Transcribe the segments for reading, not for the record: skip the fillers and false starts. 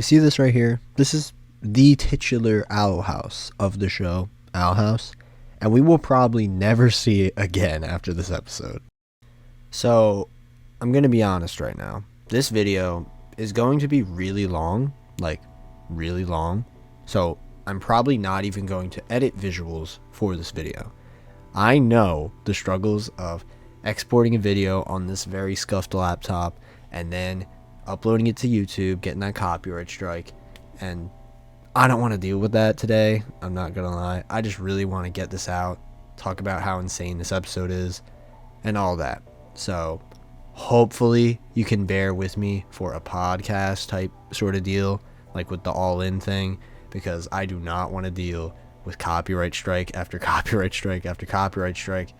You see this right here? This is the titular Owl House of the show, Owl House, and we will probably never see it again after this episode. So, I'm going to be honest right now. This video is going to be really long, like really long, so I'm probably not even going to edit visuals for this video. I know the struggles of exporting a video on this very scuffed laptop and then uploading it to YouTube, getting that copyright strike, and I don't want to deal with that today. I'm not gonna lie. I just really want to get this out, talk about how insane this episode is, and all that. So hopefully you can bear with me for a podcast type sort of deal, like with the all-in thing, because I do not want to deal with copyright strike after copyright strike after copyright strike.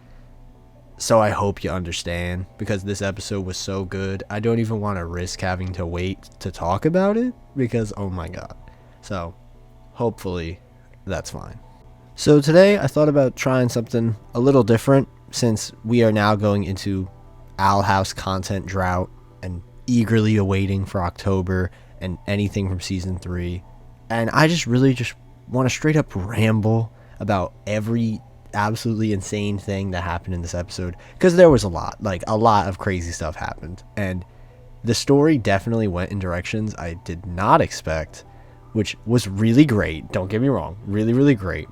So I hope you understand, because this episode was so good. I don't even want to risk having to wait to talk about it, because oh my god. So hopefully that's fine. So today I thought about trying something a little different, since we are now going into Owl House content drought and eagerly awaiting for October and anything from season 3. And I just really just want to straight up ramble about every absolutely insane thing that happened in this episode, because there was a lot of crazy stuff happened, and the story definitely went in directions I did not expect, which was really great. Don't get me wrong, really great,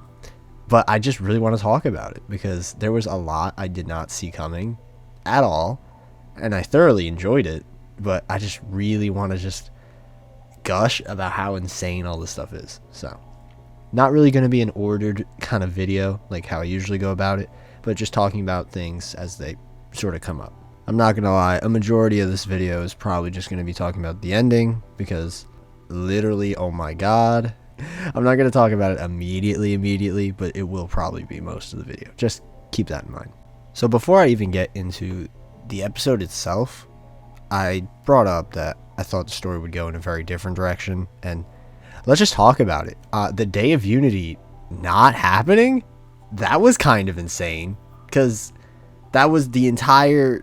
but I just really want to talk about it because there was a lot I did not see coming at all, and I thoroughly enjoyed it, but I just really want to just gush about how insane all this stuff is. So not really going to be an ordered kind of video like how I usually go about it, but just talking about things as they sort of come up. I'm not going to lie, a majority of this video is probably just going to be talking about the ending, because literally, oh my god. I'm not going to talk about it immediately, but it will probably be most of the video. Just keep that in mind. So before I even get into the episode itself, I brought up that I thought the story would go in a very different direction, and let's just talk about it. The Day of Unity not happening? That was kind of insane, because that was the entire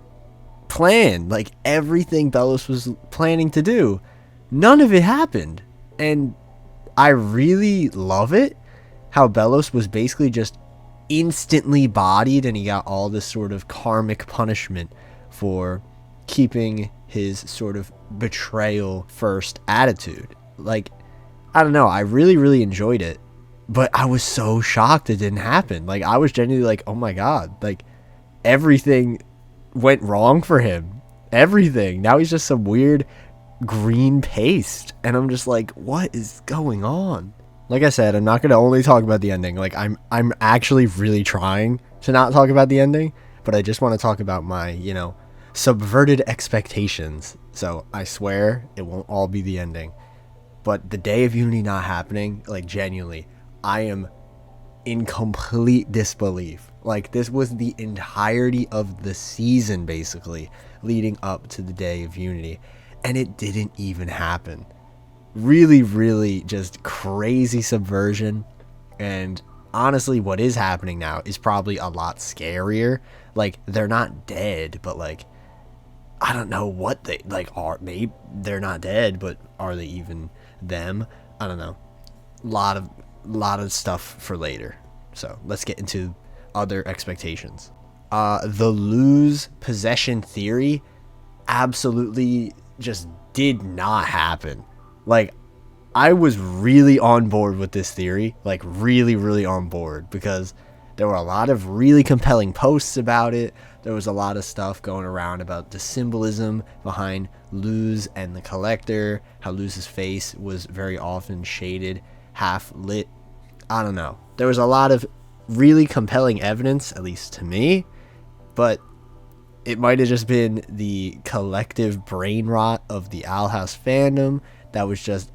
plan. Like, everything Bellows was planning to do, none of it happened. And I really love it, how Bellows was basically just instantly bodied, and he got all this sort of karmic punishment for keeping his sort of betrayal first attitude. Like, I don't know, I really enjoyed it, but I was so shocked it didn't happen. Like, I was genuinely like, oh my god, like, everything went wrong for him. Everything. Now he's just some weird green paste, and I'm just like, what is going on? Like I said, I'm not going to only talk about the ending. Like, I'm actually really trying to not talk about the ending, but I just want to talk about my, subverted expectations. So I swear it won't all be the ending. But the Day of Unity not happening, like, genuinely, I am in complete disbelief. Like, this was the entirety of the season, basically, leading up to the Day of Unity, and it didn't even happen. Really just crazy subversion, and honestly, what is happening now is probably a lot scarier. Like, they're not dead, but, like, I don't know what they, like, are. Maybe they're not dead, but are they even them? I don't know. Lot of stuff for later. So let's get into other expectations. The lose possession theory absolutely just did not happen. Like, I was really on board with this theory, like really on board, because there were a lot of really compelling posts about it. There was a lot of stuff going around about the symbolism behind Luz and the Collector, how Luz's face was very often shaded, half lit. I don't know. There was a lot of really compelling evidence, at least to me, but it might have just been the collective brain rot of the Owl House fandom that was just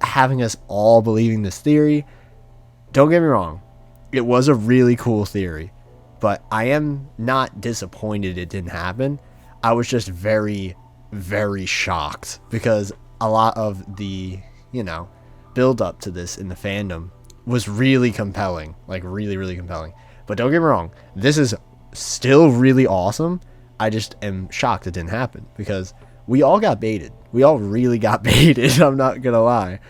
having us all believing this theory. Don't get me wrong, it was a really cool theory, but I am not disappointed it didn't happen. I was just very shocked, because a lot of the, build up to this in the fandom was really compelling, like really compelling. But don't get me wrong, this is still really awesome. I just am shocked it didn't happen, because we all got baited. We all really got baited. I'm not gonna lie.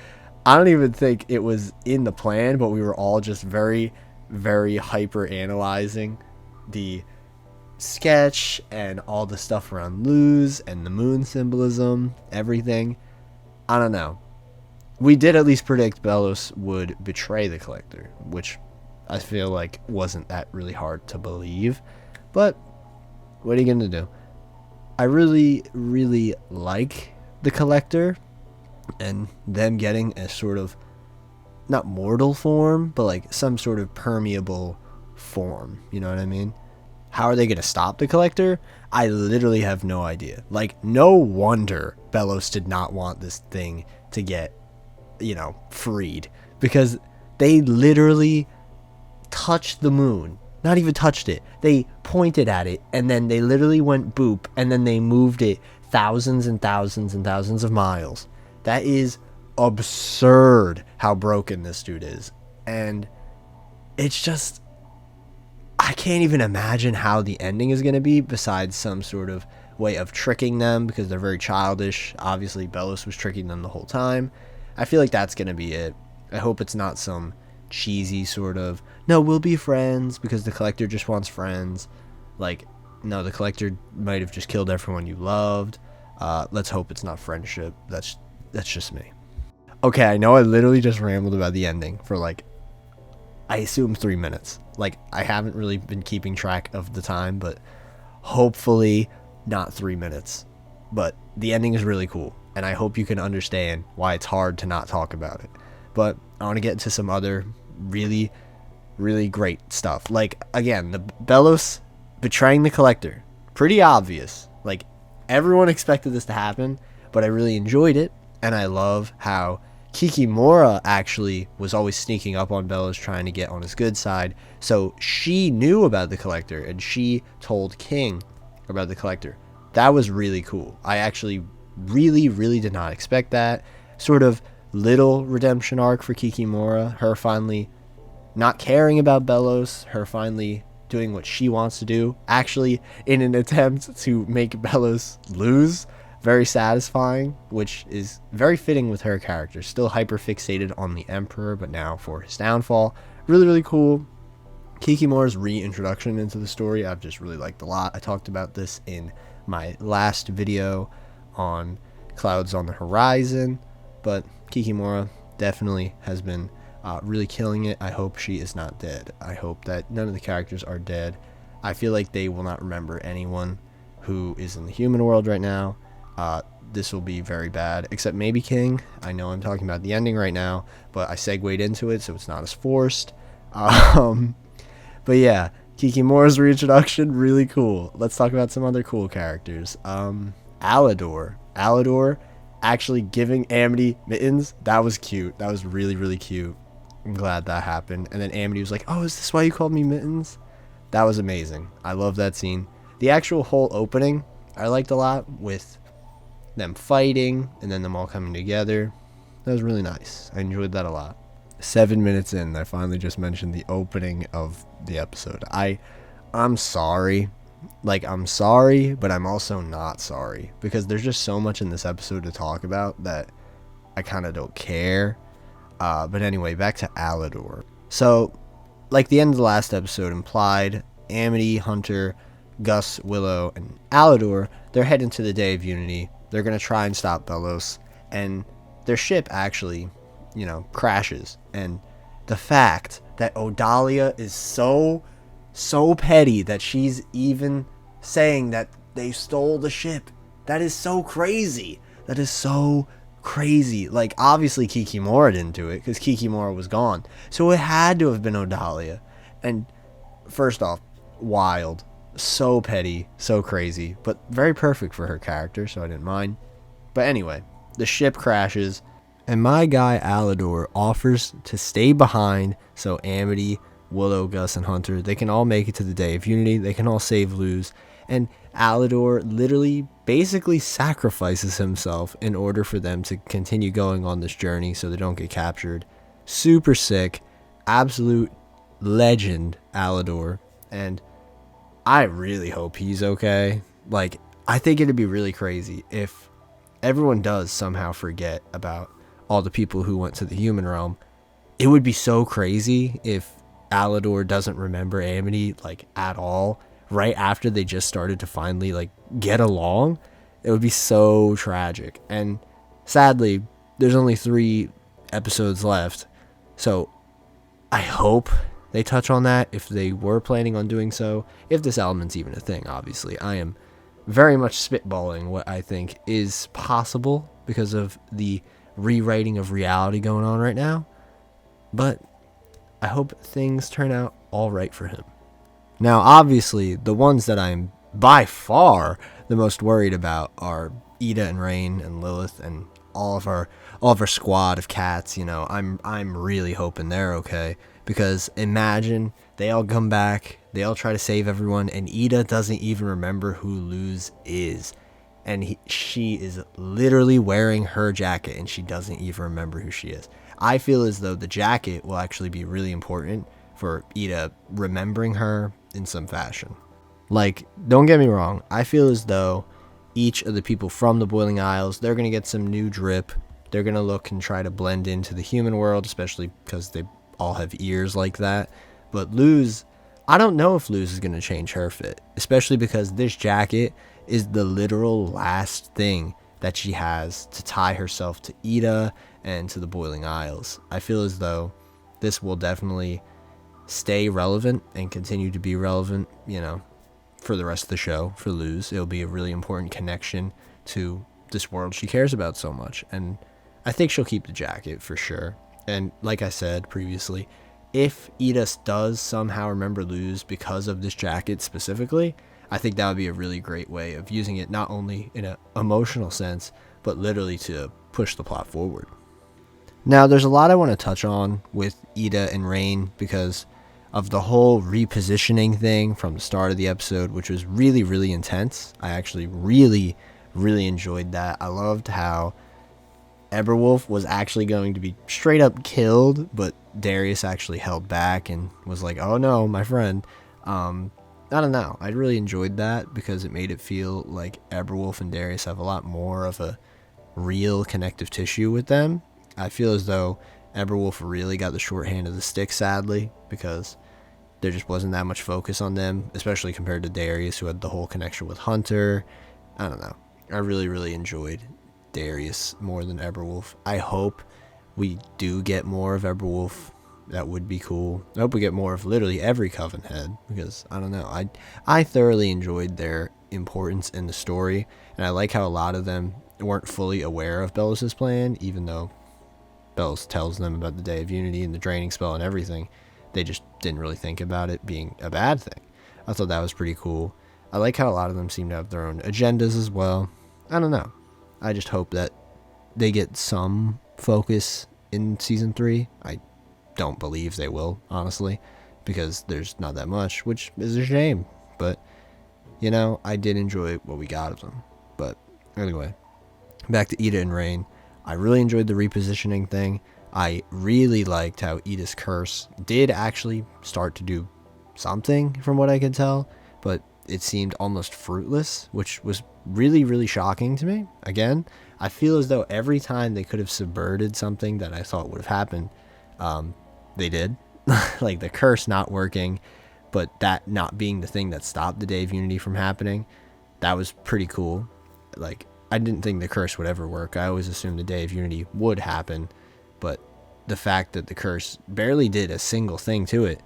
I don't even think it was in the plan, but we were all just very, very hyper analyzing the sketch and all the stuff around Luz and the moon symbolism, everything. I don't know. We did at least predict Belos would betray the collector, which I feel like wasn't that really hard to believe. But what are you gonna do? I really, really like the collector and them getting a sort of, not mortal form, but like some sort of permeable form. You know what I mean? How are they going to stop the collector? I literally have no idea. Like, no wonder Belos did not want this thing to get, freed. Because they literally touched the moon. Not even touched it. They pointed at it, and then they literally went boop, and then they moved it thousands and thousands and thousands of miles. That is absurd how broken this dude is. And it's just, I can't even imagine how the ending is going to be besides some sort of way of tricking them, because they're very childish. Obviously, Belos was tricking them the whole time. I feel like that's going to be it. I hope it's not some cheesy sort of, no, we'll be friends because the collector just wants friends. Like, no, the collector might have just killed everyone you loved. Let's hope it's not friendship. That's just me. Okay, I know I literally just rambled about the ending for like, I assume 3 minutes. Like, I haven't really been keeping track of the time, but hopefully not 3 minutes. But the ending is really cool, and I hope you can understand why it's hard to not talk about it. But I want to get into some other really, really great stuff. Like, again, the Belos betraying the collector. Pretty obvious. Like, everyone expected this to happen, but I really enjoyed it, and I love how Kikimora actually was always sneaking up on Belos, trying to get on his good side. So she knew about the collector, and she told King about the collector. That was really cool. I actually really, really did not expect that. Sort of little redemption arc for Kikimora. Her finally not caring about Belos. Her finally doing what she wants to do. Actually, in an attempt to make Belos lose. Very satisfying, which is very fitting with her character. Still hyper fixated on the Emperor, but now for his downfall. Really, really cool. Kikimora's reintroduction into the story, I've just really liked a lot. I talked about this in my last video on Clouds on the Horizon, but Kikimora definitely has been really killing it. I hope she is not dead. I hope that none of the characters are dead. I feel like they will not remember anyone who is in the human world right now. This will be very bad, except maybe King. I know I'm talking about the ending right now, but I segued into it, so it's not as forced. But yeah, Kikimora's reintroduction, really cool. Let's talk about some other cool characters. Alador. Alador actually giving Amity mittens. That was cute. That was really, really cute. I'm glad that happened. And then Amity was like, oh, is this why you called me mittens? That was amazing. I love that scene. The actual whole opening, I liked a lot, with them fighting and then them all coming together. That was really nice. I enjoyed that a lot. 7 minutes in, I finally just mentioned the opening of the episode. I'm sorry. Like, I'm sorry, but I'm also not sorry, because there's just so much in this episode to talk about that I kind of don't care. But anyway, back to Alador. So, like the end of the last episode implied, Amity, Hunter, Gus, Willow, and Alador, they're heading to the Day of Unity. They're going to try and stop Belos, and their ship actually, crashes. And the fact that Odalia is so petty that she's even saying that they stole the ship, that is so crazy. That is so crazy. Like, obviously Kikimora didn't do it, because Kikimora was gone. So it had to have been Odalia. And first off, wild. So petty, so crazy, but very perfect for her character, so I didn't mind. But anyway, the ship crashes, and my guy Alador offers to stay behind so Amity, Willow, Gus, and Hunter, they can all make it to the Day of Unity. They can all save Luz. And Alador literally basically sacrifices himself in order for them to continue going on this journey so they don't get captured. Super sick. Absolute legend, Alador. And I really hope he's okay. Like, I think it'd be really crazy if everyone does somehow forget about all the people who went to the human realm. It would be so crazy if Alador doesn't remember Amity, like, at all, right after they just started to finally, like, get along. It would be so tragic. And sadly, there's only 3 episodes left, so I hope they touch on that if they were planning on doing so, if this element's even a thing. Obviously, I am very much spitballing what I think is possible because of the rewriting of reality going on right now, but I hope things turn out all right for him. Now, obviously, the ones that I'm by far the most worried about are Ida and Rain and Lilith and all of our squad of cats. You know, I'm really hoping they're okay, because imagine they all come back, they all try to save everyone, and Ida doesn't even remember who Luz is, and she is literally wearing her jacket and she doesn't even remember who she is. I feel as though the jacket will actually be really important for Ida remembering her in some fashion. Like, don't get me wrong, I feel as though each of the people from the Boiling Isles, they're going to get some new drip. They're going to look and try to blend into the human world, especially because they all have ears like that. But Luz, I don't know if Luz is going to change her fit, especially because this jacket is the literal last thing that she has to tie herself to Ida and to the Boiling Isles. I feel as though this will definitely stay relevant and continue to be relevant, you know, for the rest of the show. For Luz, it'll be a really important connection to this world she cares about so much, and I think she'll keep the jacket for sure. And like I said previously, if Ida does somehow remember Luz because of this jacket specifically, I think that would be a really great way of using it, not only in an emotional sense, but literally to push the plot forward. Now, there's a lot I want to touch on with Ida and Rain because of the whole repositioning thing from the start of the episode, which was really, really intense. I actually really, really enjoyed that. I loved how Eberwolf was actually going to be straight up killed, but Darius actually held back and was like, oh no, my friend. I don't know. I really enjoyed that because it made it feel like Eberwolf and Darius have a lot more of a real connective tissue with them. I feel as though Eberwolf really got the short hand of the stick, sadly, because there just wasn't that much focus on them, especially compared to Darius, who had the whole connection with Hunter. I don't know. I really, really enjoyed Darius more than Eberwolf. I hope we do get more of Eberwolf. That would be cool. I hope we get more of literally every Coven head, because I don't know. I thoroughly enjoyed their importance in the story, and I like how a lot of them weren't fully aware of Bellos' plan, even though Bellos tells them about the Day of Unity and the draining spell and everything. They just didn't really think about it being a bad thing. I thought that was pretty cool. I like how a lot of them seem to have their own agendas as well. I don't know. I just hope that they get some focus in Season 3. I don't believe they will, honestly, because there's not that much, which is a shame. But, you know, I did enjoy what we got of them. But anyway, back to Ida and Rain. I really enjoyed the repositioning thing. I really liked how Ida's curse did actually start to do something, from what I could tell, but it seemed almost fruitless, which was really, really shocking to me. Again, I feel as though every time they could have subverted something that I thought would have happened, they did. Like the curse not working, but that not being the thing that stopped the Day of Unity from happening, that was pretty cool. Like, I didn't think the curse would ever work. I always assumed the Day of Unity would happen, but the fact that the curse barely did a single thing to it,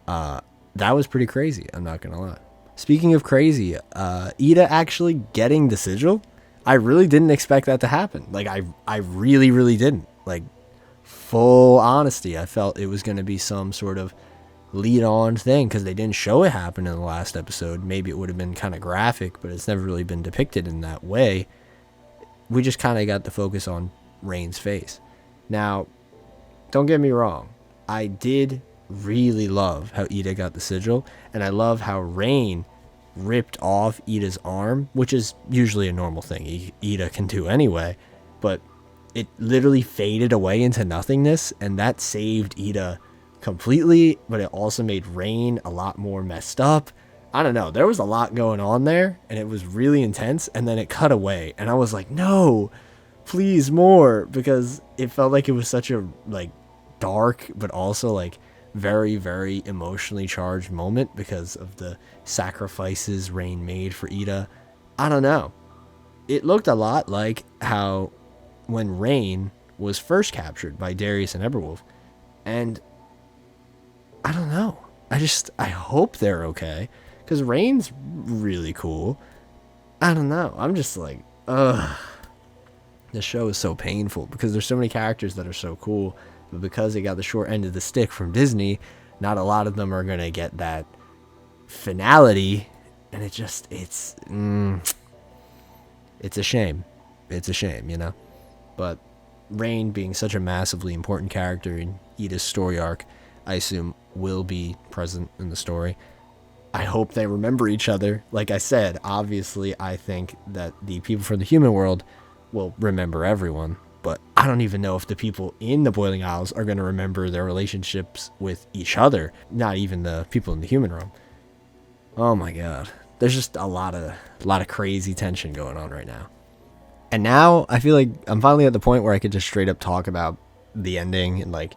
that was pretty crazy, I'm not gonna lie. Speaking of crazy, Ida actually getting the sigil, I really didn't expect that to happen. Like, I really, really didn't. Like, full honesty, I felt it was going to be some sort of lead-on thing, because they didn't show it happen in the last episode. Maybe it would have been kind of graphic, but it's never really been depicted in that way. We just kind of got the focus on Rain's face. Now, don't get me wrong, I did really love how Ida got the sigil, and I love how Rain ripped off Ida's arm, which is usually a normal thing Ida can do anyway, but it literally faded away into nothingness, and that saved Ida completely, but it also made Rain a lot more messed up. I don't know, there was a lot going on there, and it was really intense, and then it cut away, and I was like, no, please more, because it felt like it was such a like dark but also like very very emotionally charged moment because of the sacrifices Rain made for Ida. I don't know. It looked a lot like how when Rain was first captured by Darius and Everwolf, and I don't know. I hope they're okay because Rain's really cool. I don't know. I'm just like, ugh. The show is so painful because there's so many characters that are so cool, but because they got the short end of the stick from Disney, not a lot of them are gonna get that finality, and it's a shame. It's a shame, you know. But Rain being such a massively important character in Ida's story arc, I assume will be present in the story. I hope they remember each other. Like I said, obviously I think that the people from the human world will remember everyone, but I don't even know if the people in the Boiling Isles are going to remember their relationships with each other, not even the people in the human realm. Oh my god. There's just a lot of crazy tension going on right now. And now I feel like I'm finally at the point where I could just straight up talk about the ending and like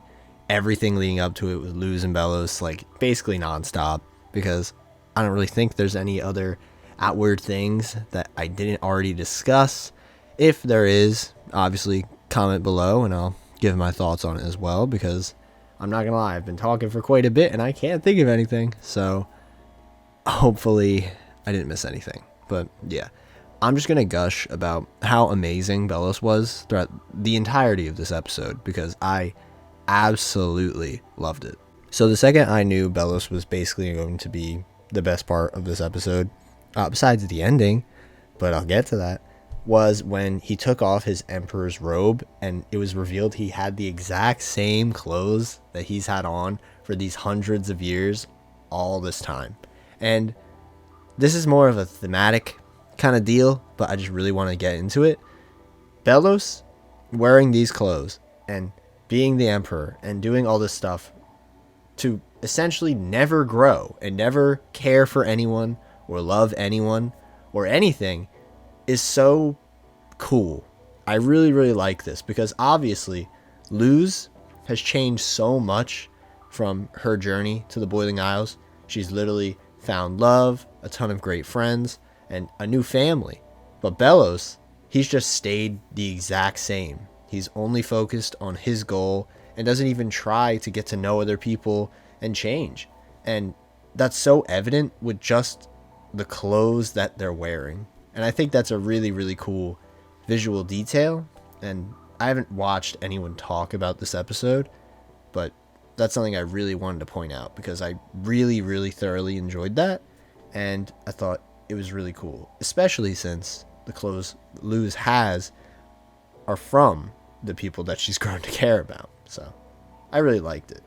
everything leading up to it with Luz and Belos, like basically nonstop, because I don't really think there's any other outward things that I didn't already discuss. If there is, obviously comment below and I'll give my thoughts on it as well, because I'm not gonna lie, I've been talking for quite a bit and I can't think of anything, so hopefully I didn't miss anything. But yeah, I'm just gonna gush about how amazing Belos was throughout the entirety of this episode, because I absolutely loved it. So the second I knew Belos was basically going to be the best part of this episode, besides the ending, but I'll get to that, was when he took off his emperor's robe and it was revealed he had the exact same clothes that he's had on for these hundreds of years all this time. And this is more of a thematic kind of deal, but I just really want to get into it. Belos wearing these clothes and being the emperor and doing all this stuff to essentially never grow and never care for anyone or love anyone or anything is so cool. I really, really like this because obviously Luz has changed so much from her journey to the Boiling Isles. She's literally found love, a ton of great friends, and a new family. But Belos, he's just stayed the exact same. He's only focused on his goal and doesn't even try to get to know other people and change. And that's so evident with just the clothes that they're wearing. And I think that's a really, really cool visual detail. And I haven't watched anyone talk about this episode, but that's something I really wanted to point out because I really, really thoroughly enjoyed that. And I thought it was really cool, especially since the clothes Luz has are from the people that she's grown to care about. So I really liked it.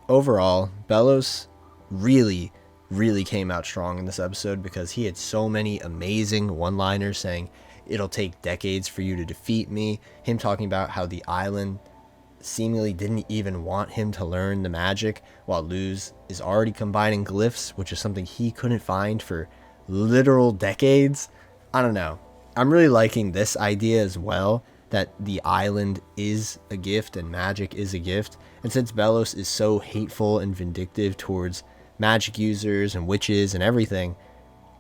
Overall, Belos really, really came out strong in this episode because he had so many amazing one-liners saying, "It'll take decades for you to defeat me." Him talking about how the island seemingly didn't even want him to learn the magic, while Luz is already combining glyphs, which is something he couldn't find for literal decades. I don't know. I'm really liking this idea as well, that the island is a gift and magic is a gift. And since Belos is so hateful and vindictive towards magic users and witches and everything,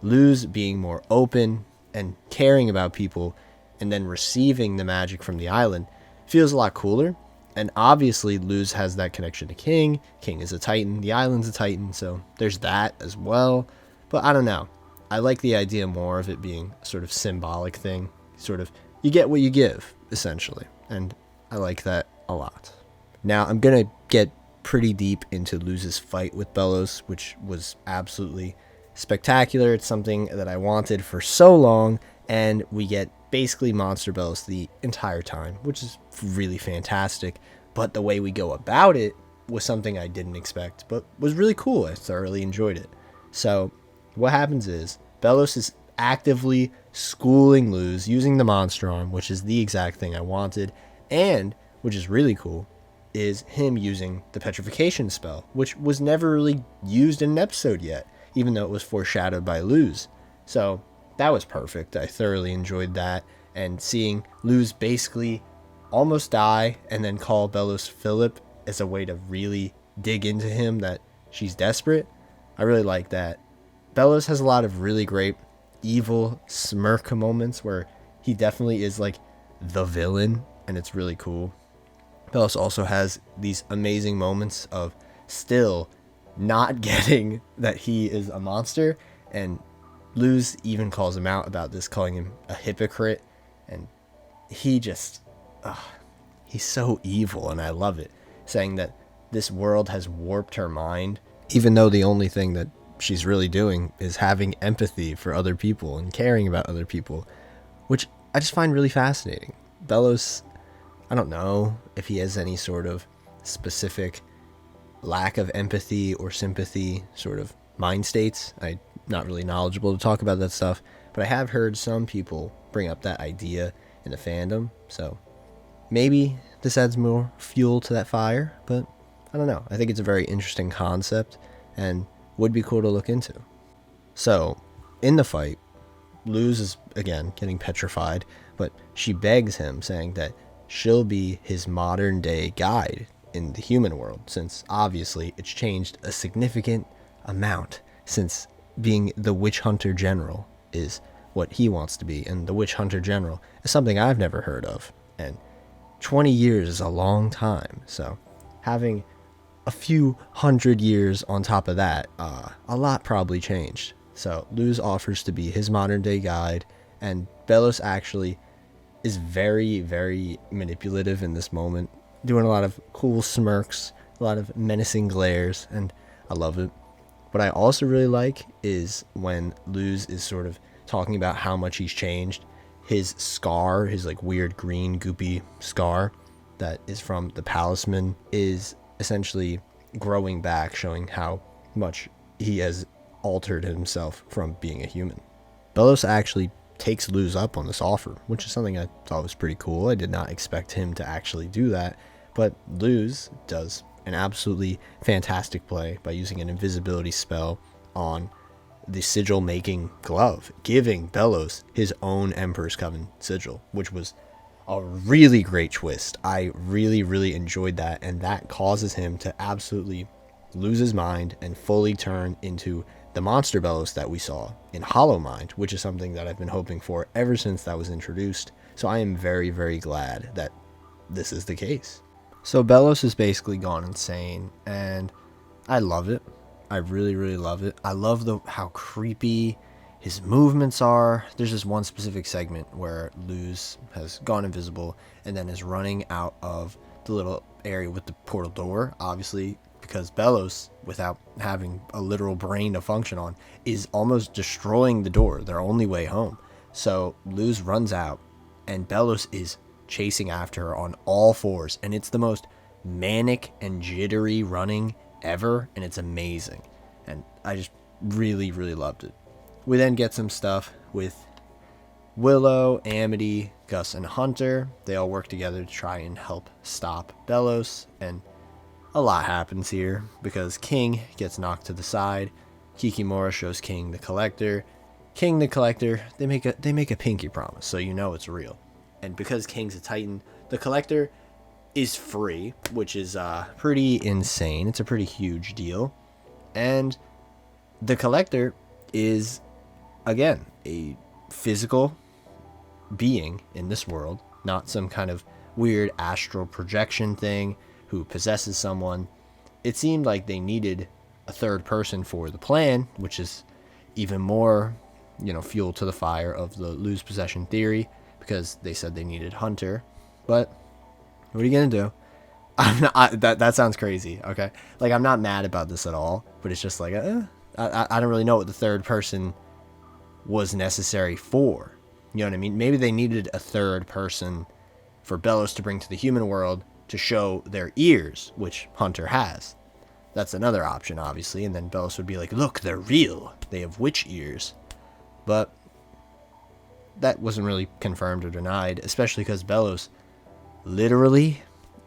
Luz being more open and caring about people and then receiving the magic from the island feels a lot cooler. And obviously Luz has that connection to King. King is a Titan, the island's a Titan, so there's that as well. But I don't know. I like the idea more of it being a sort of symbolic thing. Sort of, you get what you give, essentially. And I like that a lot. Now, I'm going to get pretty deep into Luz's fight with Belos, which was absolutely spectacular. It's something that I wanted for so long, and we get basically Monster Belos the entire time, which is really fantastic. But the way we go about it was something I didn't expect, but was really cool. I thoroughly enjoyed it. So what happens is Belos is actively schooling Luz using the monster arm, which is the exact thing I wanted, and which is really cool is him using the petrification spell, which was never really used in an episode yet, even though it was foreshadowed by Luz. So that was perfect. I thoroughly enjoyed that. and seeing Luz basically almost die and then call Bellows Philip as a way to really dig into him that she's desperate. I really like that. Bellows has a lot of really great evil smirk moments where he definitely is like the villain, and it's really cool. Bellows also has these amazing moments of still not getting that he is a monster, and Luz even calls him out about this, calling him a hypocrite, and he just, he's so evil, and I love it, saying that this world has warped her mind, even though the only thing that she's really doing is having empathy for other people and caring about other people, which I just find really fascinating. Bellows, I don't know if he has any sort of specific lack of empathy or sympathy sort of mind states. I'm not really knowledgeable to talk about that stuff, but I have heard some people bring up that idea in the fandom, so maybe this adds more fuel to that fire, but I don't know. I think it's a very interesting concept and would be cool to look into. So, in the fight, Luz is, again, getting petrified, but she begs him, saying that she'll be his modern day guide in the human world, since obviously it's changed a significant amount since being the witch hunter general is what he wants to be, and the witch hunter general is something I've never heard of, and 20 years is a long time, so having a few hundred years on top of that, a lot probably changed. So Luz offers to be his modern day guide, and Bellows actually is very, very manipulative in this moment, doing a lot of cool smirks, a lot of menacing glares, and I love it. What I also really like is when Luz is sort of talking about how much he's changed. His scar, his like weird green goopy scar that is from the Palisman, is essentially growing back, showing how much he has altered himself from being a human. Bellows actually takes Luz up on this offer, which is something I thought was pretty cool. I did not expect him to actually do that, but Luz does an absolutely fantastic play by using an invisibility spell on the sigil making glove, giving Bellows his own Emperor's Coven sigil, which was a really great twist. I really, really enjoyed that, and that causes him to absolutely lose his mind and fully turn into the monster Bellows that we saw in Hollow Mind, which is something that I've been hoping for ever since that was introduced. So I am very, very glad that this is the case. So Bellows has basically gone insane, and I love it. I really, really love it. I love how creepy his movements are. There's this one specific segment where Luz has gone invisible and then is running out of the little area with the portal door, obviously because Bellows, without having a literal brain to function on, is almost destroying the door, their only way home. So Luz runs out, and Bellows is chasing after her on all fours, and it's the most manic and jittery running ever, and it's amazing. And I just really, really loved it. We then get some stuff with Willow, Amity, Gus, and Hunter. They all work together to try and help stop Bellows, and a lot happens here because King gets knocked to the side. Kikimora shows King the Collector. King the Collector, they make a pinky promise, so you know it's real. And because King's a Titan, the Collector is free, which is pretty insane. It's a pretty huge deal. And the Collector is, again, a physical being in this world, not some kind of weird astral projection thing who possesses someone. It seemed like they needed a third person for the plan, which is even more, fuel to the fire of the Luz possession theory, because they said they needed Hunter. But what are you gonna do? That sounds crazy. Okay, like I'm not mad about this at all, but it's just like I don't really know what the third person was necessary for. You know what I mean? Maybe they needed a third person for Bellows to bring to the human world to show their ears, which Hunter has. That's another option, obviously, and then Bellows would be like, look, they're real. They have witch ears. But that wasn't really confirmed or denied, especially because Bellows literally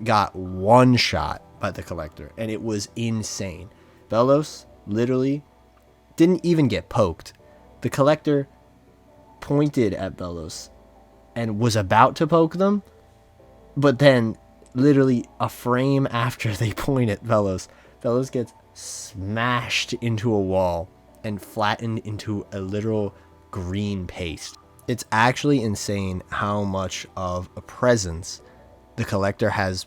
got one shot by the Collector, and it was insane. Bellows literally didn't even get poked. The Collector pointed at Bellows and was about to poke them, but then literally a frame after they point at Velos, Velos gets smashed into a wall and flattened into a literal green paste. It's actually insane how much of a presence the Collector has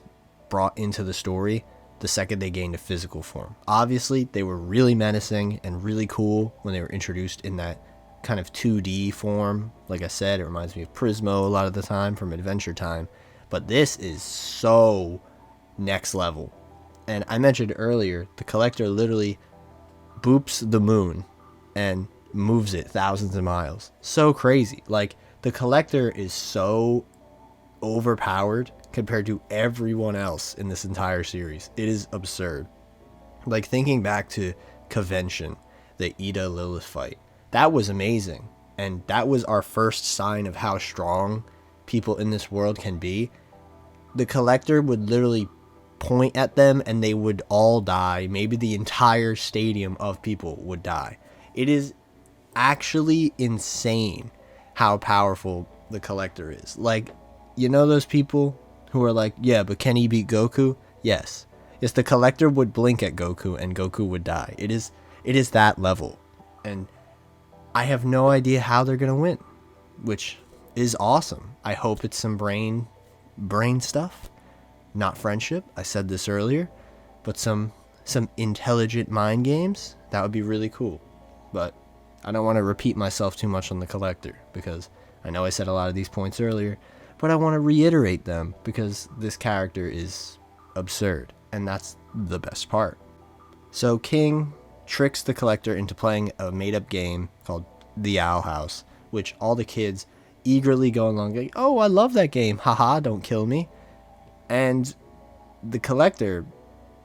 brought into the story the second they gained a physical form. Obviously, they were really menacing and really cool when they were introduced in that kind of 2D form. Like I said, it reminds me of Prismo a lot of the time from Adventure Time. But this is so next level. And I mentioned earlier, the Collector literally boops the moon and moves it thousands of miles. So crazy. Like, the Collector is so overpowered compared to everyone else in this entire series. It is absurd. Like, thinking back to Convention, the Ida Lilith fight, that was amazing. And that was our first sign of how strong people in this world can be. The Collector would literally point at them and they would all die. Maybe the entire stadium of people would die. It is actually insane how powerful the Collector is. Like, you know those people who are like, yeah, but can he beat Goku? Yes. Yes, the Collector would blink at Goku and Goku would die. It is that level. And I have no idea how they're going to win, which is awesome. I hope it's some brain stuff, not friendship. I said this earlier, but some intelligent mind games. That would be really cool. But I don't want to repeat myself too much on the Collector because I know I said a lot of these points earlier, but I want to reiterate them because this character is absurd, and that's the best part. So King tricks the Collector into playing a made-up game called The Owl House, which all the kids eagerly go along going, oh, I love that game, haha, don't kill me. And the Collector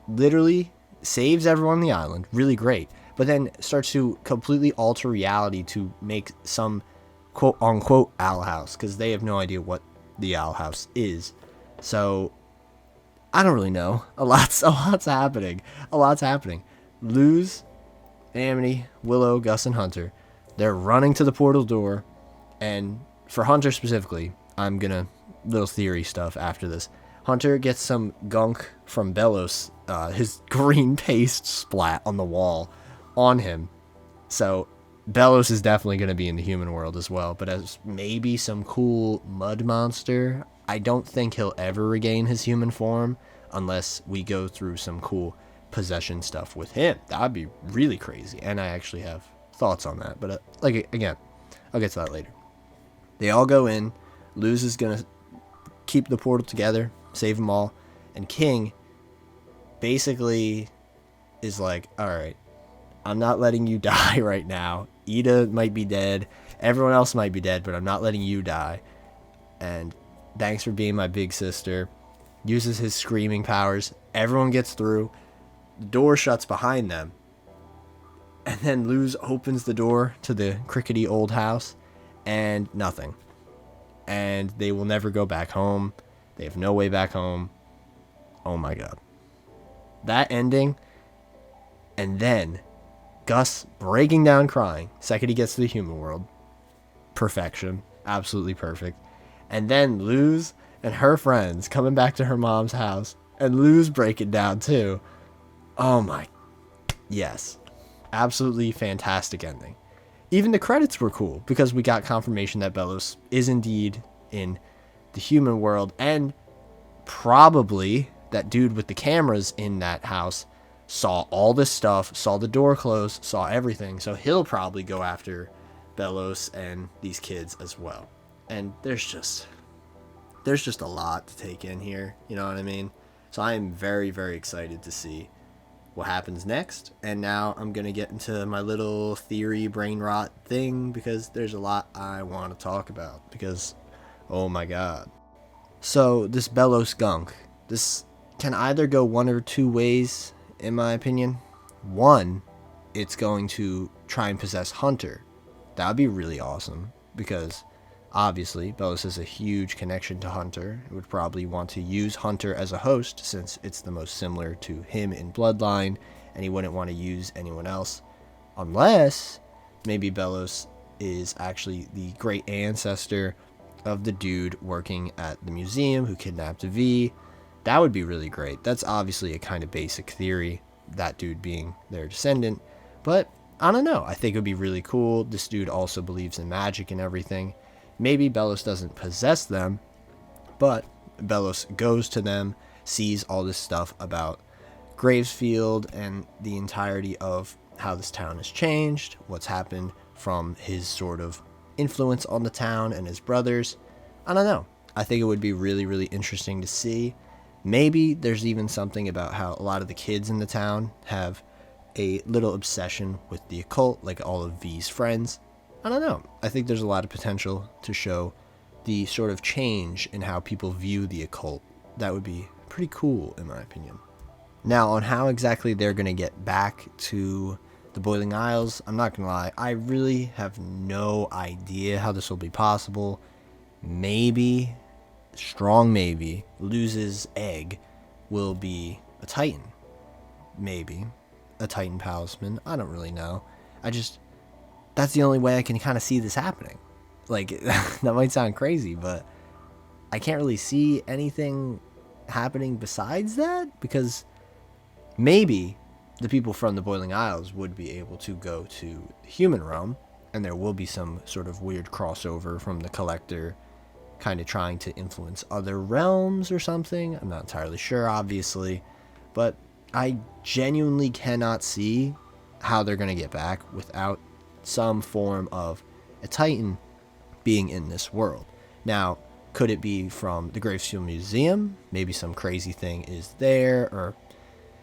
literally saves everyone on the island, really great, but then starts to completely alter reality to make some quote-unquote Owl House, because they have no idea what the Owl House is. So I don't really know. A lot's happening. Luz, Amity, Willow, Gus, and Hunter, they're running to the portal door, and for Hunter specifically, I'm gonna little theory stuff after this. Hunter gets some gunk from Belos, his green paste splat on the wall on him. So Belos is definitely going to be in the human world as well, but as maybe some cool mud monster. I don't think he'll ever regain his human form unless we go through some cool possession stuff with him. That would be really crazy, and I actually have thoughts on that, but again, I'll get to that later. They all go in. Luz is going to keep the portal together, save them all, and King basically is like, alright, I'm not letting you die right now. Ida might be dead, everyone else might be dead, but I'm not letting you die, and thanks for being my big sister. Uses his screaming powers, everyone gets through, the door shuts behind them, and then Luz opens the door to the crickety old house, and nothing. And they will never go back home. They have no way back home. Oh my god. That ending, and then Gus breaking down crying second he gets to the human world. Perfection. Absolutely perfect. And then Luz and her friends coming back to her mom's house, and Luz breaking down too. Oh my. Yes. Absolutely fantastic ending. Even the credits were cool because we got confirmation that Belos is indeed in the human world, and probably that dude with the cameras in that house saw all this stuff, saw the door close, saw everything, so he'll probably go after Belos and these kids as well. And there's just a lot to take in here, you know what I mean? So I am very, very excited to see what happens next. And now I'm going to get into my little theory brain rot thing because there's a lot I want to talk about because, oh my god. So this Belos gunk, this can either go one or two ways in my opinion. One, it's going to try and possess Hunter. That would be really awesome because obviously Belos has a huge connection to Hunter. It would probably want to use Hunter as a host since it's the most similar to him in bloodline, and he wouldn't want to use anyone else unless maybe Belos is actually the great ancestor of the dude working at the museum who kidnapped V. That would be really great. That's obviously a kind of basic theory, that dude being their descendant. But I don't know. I think it would be really cool. This dude also believes in magic and everything. Maybe Bellows doesn't possess them, but Bellows goes to them, sees all this stuff about Gravesfield and the entirety of how this town has changed, what's happened from his sort of influence on the town and his brothers. I don't know. I think it would be really, really interesting to see. Maybe there's even something about how a lot of the kids in the town have a little obsession with the occult, like all of V's friends. I don't know. I think there's a lot of potential to show the sort of change in how people view the occult. That would be pretty cool, in my opinion. Now, on how exactly they're going to get back to the Boiling Isles, I'm not going to lie, I really have no idea how this will be possible. Maybe, strong maybe, Luz's egg will be a Titan. Maybe. A Titan talisman. I don't really know. That's the only way I can kind of see this happening. Like, that might sound crazy, but I can't really see anything happening besides that, because maybe the people from the Boiling Isles would be able to go to the human realm, and there will be some sort of weird crossover from the Collector kind of trying to influence other realms or something. I'm not entirely sure, obviously, but I genuinely cannot see how they're going to get back without some form of a Titan being in this world. Now, could it be from the Gravesfield Museum? Maybe some crazy thing is there, or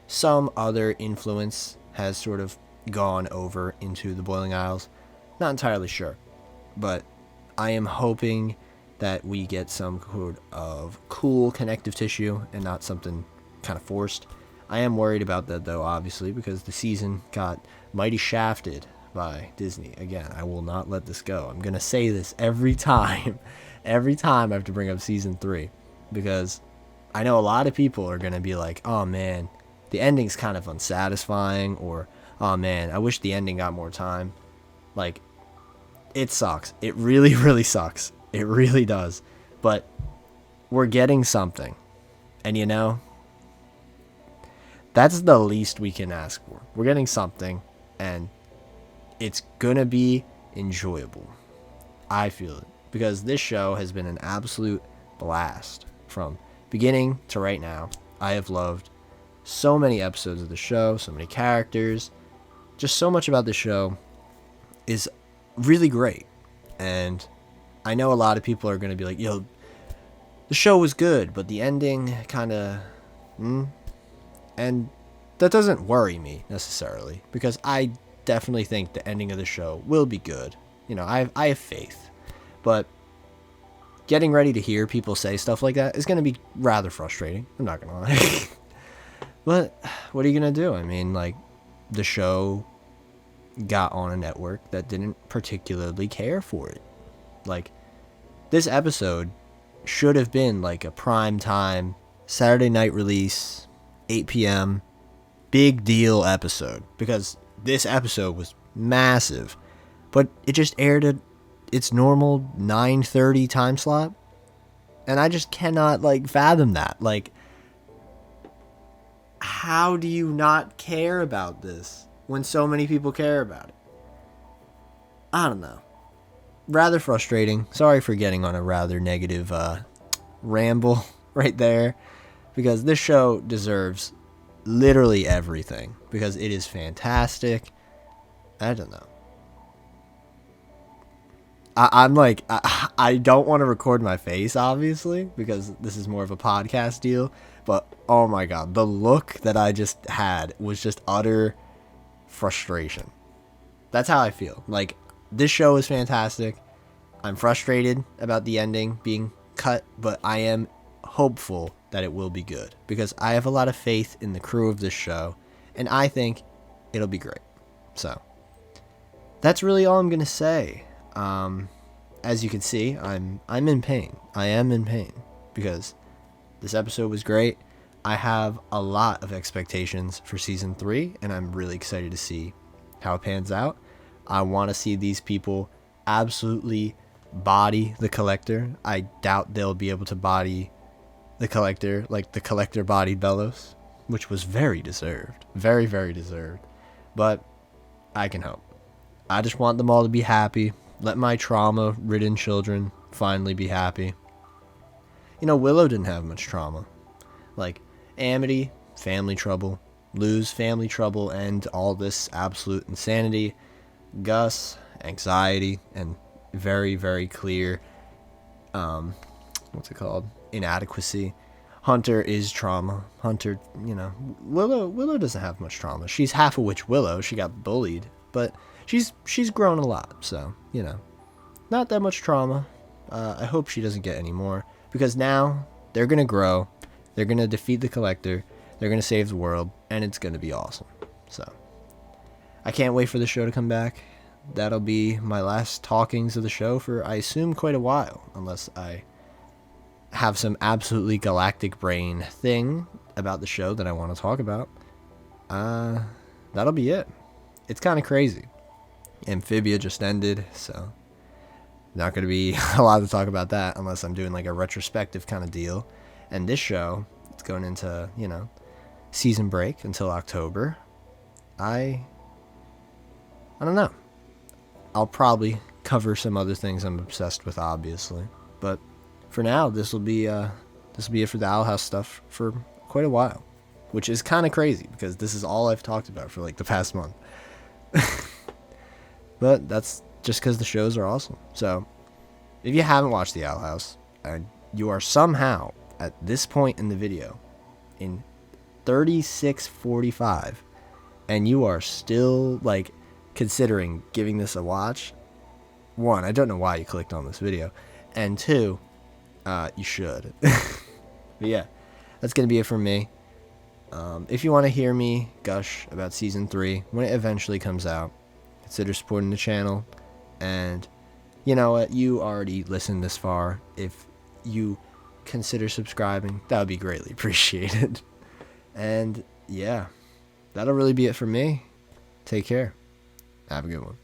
some other influence has sort of gone over into the Boiling Isles. Not entirely sure, but I am hoping that we get some sort of cool connective tissue and not something kind of forced. I am worried about that, though, obviously, because the season got mighty shafted by Disney. Again, I will not let this go. I'm going to say this every time. Every time I have to bring up season 3, because I know a lot of people are going to be like, oh man, the ending's kind of unsatisfying, or oh man, I wish the ending got more time. Like, it sucks. It really, really sucks. It really does. But we're getting something. And you know, that's the least we can ask for. We're getting something, and it's gonna be enjoyable. I feel it. Because this show has been an absolute blast from beginning to right now. I have loved so many episodes of the show, so many characters. Just so much about the show is really great. And I know a lot of people are going to be like, yo, the show was good, but the ending kind of... And that doesn't worry me necessarily, because I definitely think the ending of the show will be good. You know, I have faith. But getting ready to hear people say stuff like that is going to be rather frustrating. I'm not going to lie. But what are you going to do? I mean, like, the show got on a network that didn't particularly care for it. Like, this episode should have been like a prime time Saturday night release, 8 p.m. big deal episode, because this episode was massive, but it just aired at its normal 9:30 time slot, and I just cannot like fathom that. Like, how do you not care about this when so many people care about it? I don't know. Rather frustrating. Sorry for getting on a rather negative ramble right there, because this show deserves literally everything, because it is fantastic. I don't know. I'm like, I don't want to record my face, obviously, because this is more of a podcast deal. But, oh my god, the look that I just had was just utter frustration. That's how I feel. Like, this show is fantastic. I'm frustrated about the ending being cut, but I am hopeful that it will be good, because I have a lot of faith in the crew of this show, and I think it'll be great. So, that's really all I'm going to say. As you can see, I'm in pain. I am in pain because this episode was great. I have a lot of expectations for season 3, and I'm really excited to see how it pans out. I want to see these people absolutely body the collector. I doubt they'll be able to body the collector like the collector bodied Bellows, which was very deserved. Very, very deserved. But I can hope. I just want them all to be happy. Let my trauma-ridden children finally be happy. You know, Willow didn't have much trauma. Like, Amity, family trouble. Luz, family trouble, and all this absolute insanity. Gus, anxiety, and very, very clear, inadequacy. Hunter is trauma. Hunter, Willow doesn't have much trauma. She's half a witch Willow. She got bullied, but she's grown a lot, so, not that much trauma. I hope she doesn't get any more, because now they're going to grow. They're going to defeat the Collector. They're going to save the world, and it's going to be awesome. So, I can't wait for the show to come back. That'll be my last talkings of the show for, I assume, quite a while, unless I have some absolutely galactic brain thing about the show that I want to talk about. That'll be it. It's kind of crazy. Amphibia just ended, so not going to be a lot to talk about that unless I'm doing like a retrospective kind of deal. And this show, it's going into, season break until October. I don't know. I'll probably cover some other things I'm obsessed with, obviously. But for now, this will be it for the Owl House stuff for quite a while, which is kind of crazy because this is all I've talked about for like the past month. But that's just because the shows are awesome. So if you haven't watched the Owl House and you are somehow at this point in the video in 36:45 and you are still like considering giving this a watch, one, I don't know why you clicked on this video, and two, you should. But yeah, that's gonna be it from me. If you want to hear me gush about season 3 when it eventually comes out, consider supporting the channel. And you know what, you already listened this far. If you consider subscribing, that would be greatly appreciated. And yeah, that'll really be it for me. Take care. Have a good one.